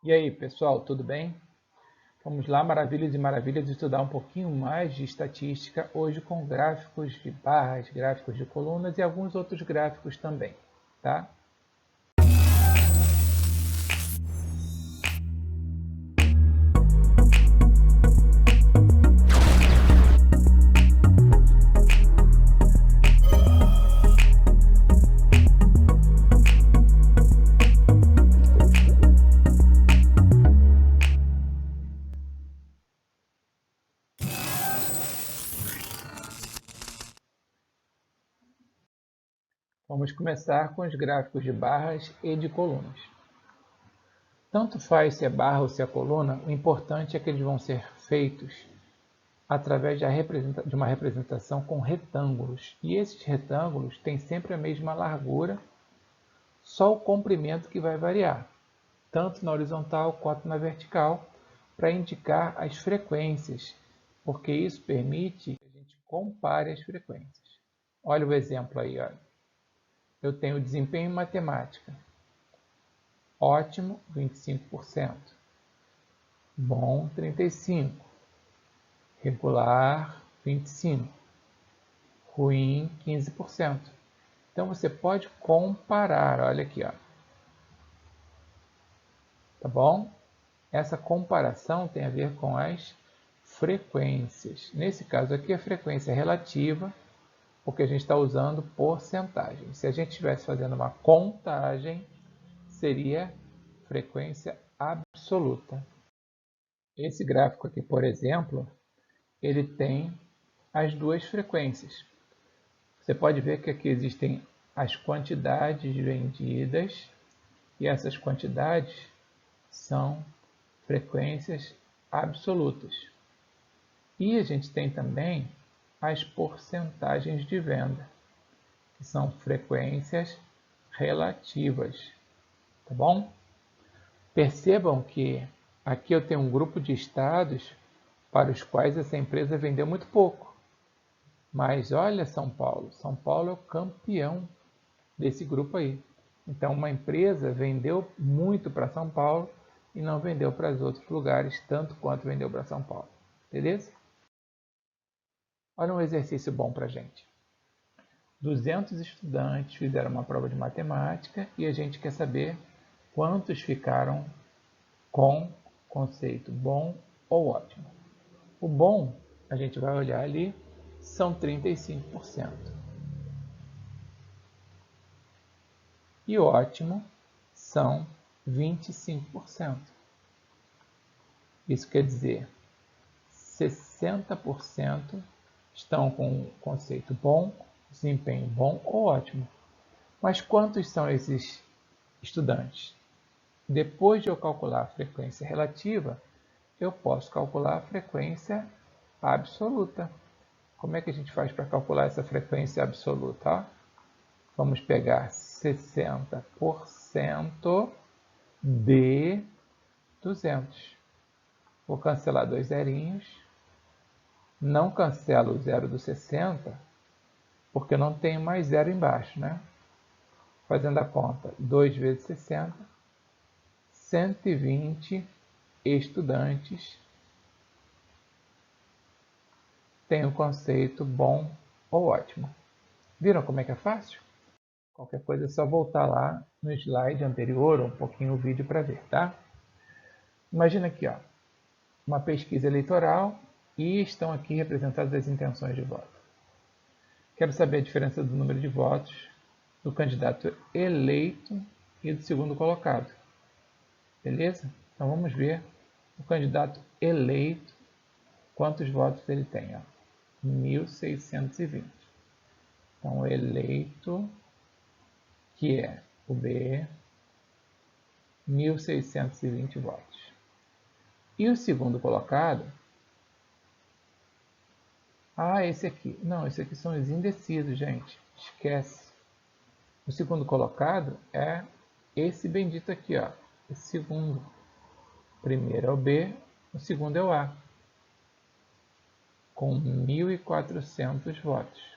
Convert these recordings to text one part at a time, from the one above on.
E aí, pessoal, tudo bem? Vamos lá, maravilhas e maravilhas, estudar um pouquinho mais de estatística, hoje com gráficos de barras, gráficos de colunas e alguns outros gráficos também, tá? Vamos começar com os gráficos de barras e de colunas. Tanto faz se é barra ou se é coluna, o importante é que eles vão ser feitos através de uma representação com retângulos. E esses retângulos têm sempre a mesma largura, só o comprimento que vai variar, tanto na horizontal quanto na vertical, para indicar as frequências, porque isso permite que a gente compare as frequências. Olha o exemplo aí, olha. Eu tenho desempenho em matemática. Ótimo, 25%. Bom, 35%. Regular, 25%. Ruim, 15%. Então você pode comparar, olha aqui, ó. Tá bom? Essa comparação tem a ver com as frequências. Nesse caso aqui, a frequência é relativa, porque a gente está usando porcentagem. Se a gente estivesse fazendo uma contagem, seria frequência absoluta. Esse gráfico aqui, por exemplo, ele tem as duas frequências. Você pode ver que aqui existem as quantidades vendidas e essas quantidades são frequências absolutas. E a gente tem também as porcentagens de venda, que são frequências relativas, tá bom? Percebam que aqui eu tenho um grupo de estados para os quais essa empresa vendeu muito pouco. Mas olha São Paulo é o campeão desse grupo aí. Então uma empresa vendeu muito para São Paulo e não vendeu para os outros lugares tanto quanto vendeu para São Paulo. Beleza? Olha um exercício bom para a gente. 200 estudantes fizeram uma prova de matemática e a gente quer saber quantos ficaram com conceito bom ou ótimo. O bom, a gente vai olhar ali, são 35%. E ótimo são 25%. Isso quer dizer, 60% estão com conceito bom, desempenho bom ou ótimo. Mas quantos são esses estudantes? Depois de eu calcular a frequência relativa, eu posso calcular a frequência absoluta. Como é que a gente faz para calcular essa frequência absoluta? Vamos pegar 60% de 200. Vou cancelar dois zerinhos. Não cancelo o zero do 60, porque não tem mais zero embaixo, né? Fazendo a conta, 2 vezes 60, 120 estudantes têm o conceito bom ou ótimo. Viram como é que é fácil? Qualquer coisa é só voltar lá no slide anterior ou um pouquinho o vídeo para ver, tá? Imagina aqui, ó, uma pesquisa eleitoral e estão aqui representadas as intenções de voto. Quero saber a diferença do número de votos do candidato eleito e do segundo colocado. Beleza? Então vamos ver o candidato eleito, quantos votos ele tem. Ó. 1.620. Então, eleito, que é o B, 1.620 votos. E o segundo colocado, esse aqui. Não, esse aqui são os indecisos, gente. Esquece. O segundo colocado é esse bendito aqui, ó. Esse segundo. O primeiro é o B, o segundo é o A. Com 1.400 votos.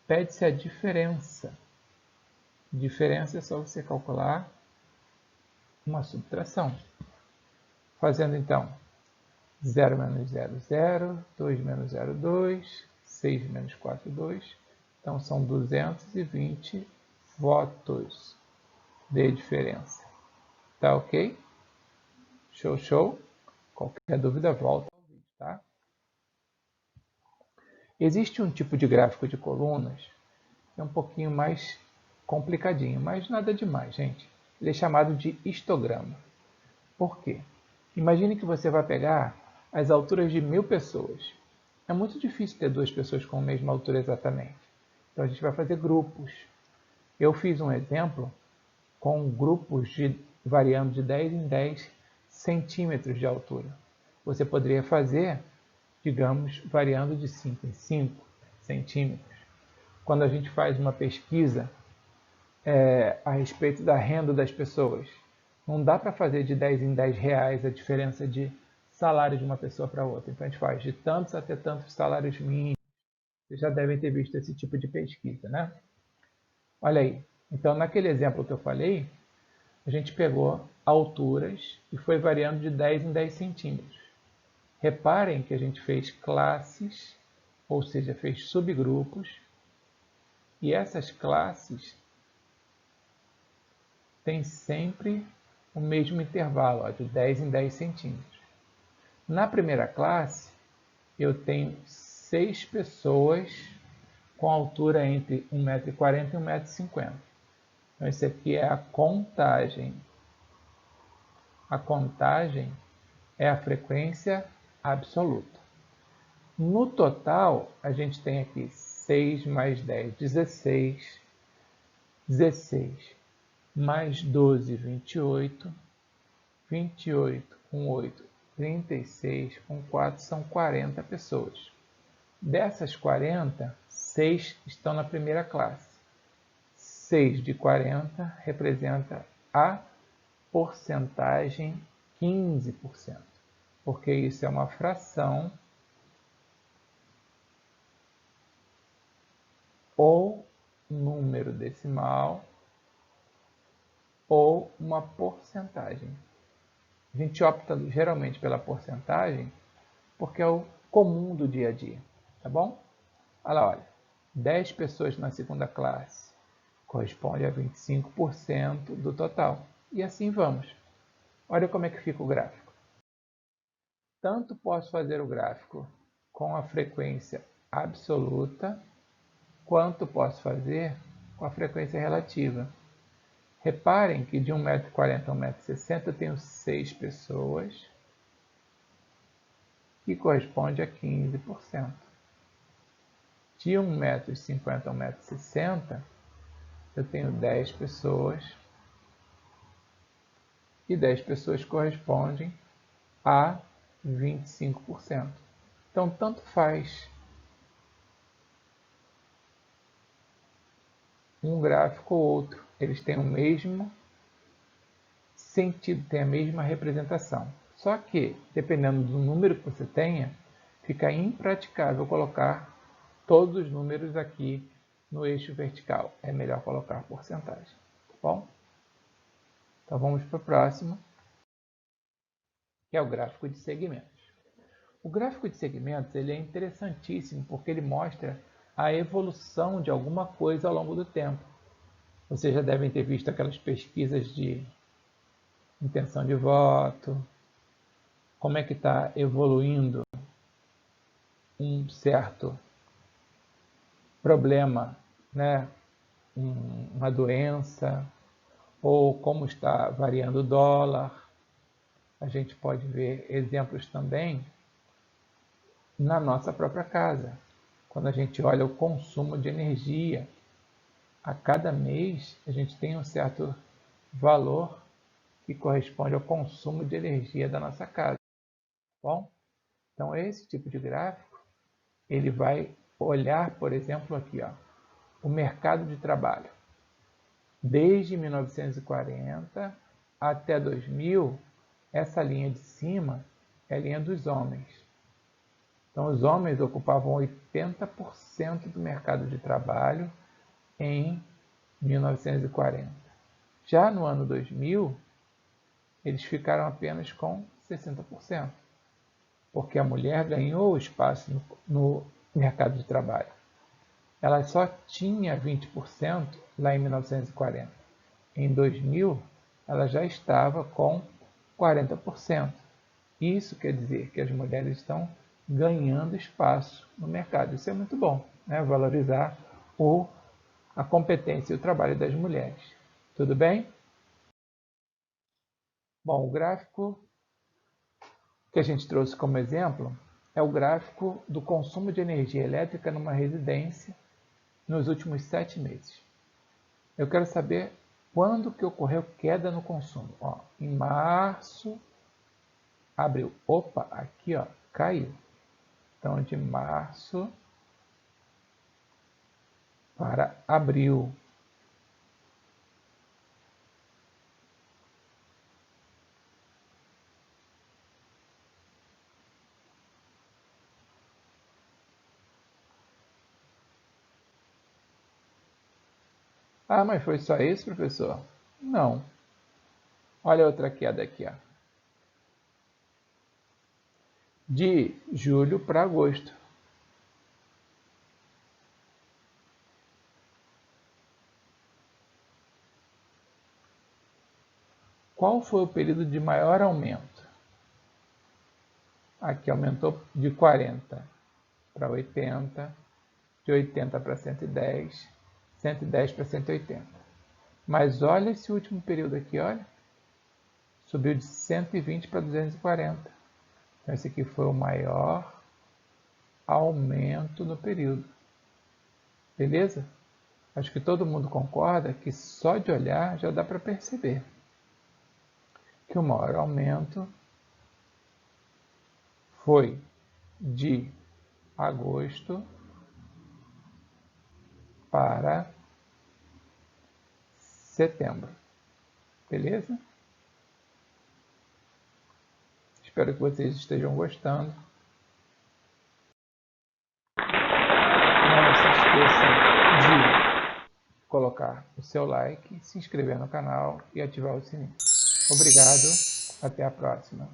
Pede-se a diferença. Diferença é só você calcular uma subtração. Fazendo então 0 menos 0, 0, 2 menos 0, 2, 6 menos 4, 2. Então são 220 votos de diferença. Tá ok? Show, show. Qualquer dúvida, volta ao vídeo, tá? Existe um tipo de gráfico de colunas que é um pouquinho mais complicadinho, mas nada demais, gente. Ele é chamado de histograma. Por quê? Imagine que você vai pegar as alturas de 1000 pessoas. É muito difícil ter duas pessoas com a mesma altura exatamente. Então a gente vai fazer grupos. Eu fiz um exemplo com grupos variando de 10 em 10 centímetros de altura. Você poderia fazer, digamos, variando de 5 em 5 centímetros. Quando a gente faz uma pesquisa a respeito da renda das pessoas, não dá para fazer de 10 em 10 reais a diferença de salário de uma pessoa para outra. Então a gente faz de tantos até tantos salários mínimos. Vocês já devem ter visto esse tipo de pesquisa, né? Olha aí. Então, naquele exemplo que eu falei, a gente pegou alturas e foi variando de 10 em 10 centímetros. Reparem que a gente fez classes, ou seja, fez subgrupos, e essas classes têm sempre o mesmo intervalo, ó, de 10 em 10 centímetros. Na primeira classe, eu tenho 6 pessoas com altura entre 1,40 m e 1,50 m. Então, isso aqui é a contagem. A contagem é a frequência absoluta. No total, a gente tem aqui 6 mais 10, 16. 16 mais 12, 28. 28 com 8, 36. Com 4 são 40 pessoas. Dessas 40, 6 estão na primeira classe. 6 de 40 representa a porcentagem 15%, porque isso é uma fração ou número decimal ou uma porcentagem. A gente opta geralmente pela porcentagem porque é o comum do dia a dia, tá bom? Olha lá, olha, 10 pessoas na segunda classe corresponde a 25% do total. E assim vamos. Olha como é que fica o gráfico. Tanto posso fazer o gráfico com a frequência absoluta, quanto posso fazer com a frequência relativa. Reparem que de 1,40 m a 1,60 m eu tenho 6 pessoas, que corresponde a 15%. De 1,50 m a 1,60 m, eu tenho 10 pessoas, e 10 pessoas correspondem a 25%. Então, tanto faz um gráfico ou outro. Eles têm o mesmo sentido, têm a mesma representação. Só que, dependendo do número que você tenha, fica impraticável colocar todos os números aqui no eixo vertical. É melhor colocar porcentagem. Tá bom? Então vamos para o próximo, que é o gráfico de segmentos. O gráfico de segmentos ele é interessantíssimo porque ele mostra a evolução de alguma coisa ao longo do tempo. Vocês já devem ter visto aquelas pesquisas de intenção de voto, como é que está evoluindo um certo problema, né? Uma doença, ou como está variando o dólar. A gente pode ver exemplos também na nossa própria casa. Quando a gente olha o consumo de energia, a cada mês a gente tem um certo valor que corresponde ao consumo de energia da nossa casa. Bom, então esse tipo de gráfico, ele vai olhar, por exemplo, aqui, ó, o mercado de trabalho. Desde 1940 até 2000, essa linha de cima é a linha dos homens. Então, os homens ocupavam 80% do mercado de trabalho em 1940. Já no ano 2000, eles ficaram apenas com 60%, porque a mulher ganhou espaço no mercado de trabalho. Ela só tinha 20% lá em 1940. Em 2000, ela já estava com 40%. Isso quer dizer que as mulheres estão ganhando espaço no mercado. Isso é muito bom, né? Valorizar a competência e o trabalho das mulheres. Tudo bem? Bom, o gráfico que a gente trouxe como exemplo é o gráfico do consumo de energia elétrica numa residência nos últimos 7 meses. Eu quero saber quando que ocorreu queda no consumo. Ó, em março, abril. Opa, aqui ó, caiu. Então, de março para abril. Ah, mas foi só isso, professor? Não. Olha outra queda aqui, ó. De julho para agosto. Qual foi o período de maior aumento? Aqui aumentou de 40 para 80, de 80 para 110, 110 para 180. Mas olha esse último período aqui, olha. Subiu de 120 para 240. Então esse aqui foi o maior aumento no período. Beleza? Acho que todo mundo concorda que só de olhar já dá para perceber que o maior aumento foi de agosto para setembro. Beleza? Espero que vocês estejam gostando. Não se esqueçam de colocar o seu like, se inscrever no canal e ativar o sininho. Obrigado, até a próxima.